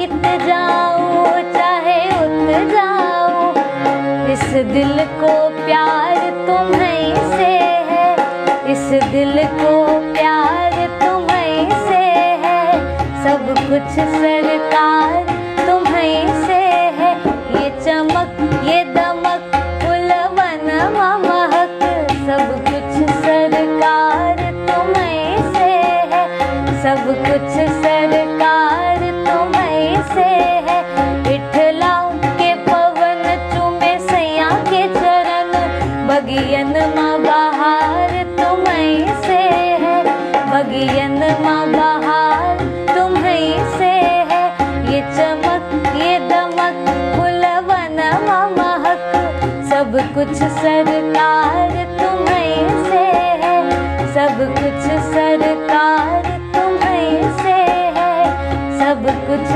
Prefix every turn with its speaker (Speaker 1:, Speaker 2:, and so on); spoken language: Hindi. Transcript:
Speaker 1: इत जाऊं चाहे उत जाऊं, इस दिल को प्यार तुम्हीं से है, इस दिल को प्यार तुम्हीं से है, सब कुछ सरकार तुम्हीं से है। ये चमक ये दमक फुलवन महक, सब कुछ सरकार तुम्हीं से है, सब कुछ सरकार तुम्हीं से है। इठला के पवन चूमे सैया के चरण, बगियन माँ बहार तुम्हीं से है, बगियन माँ बहार तुम्हीं से है। ये चमक ये दमक फुलवन महक, सब कुछ सरकार तुम्हीं से है, सब कुछ सरकार तुम्हीं से है, सब कुछ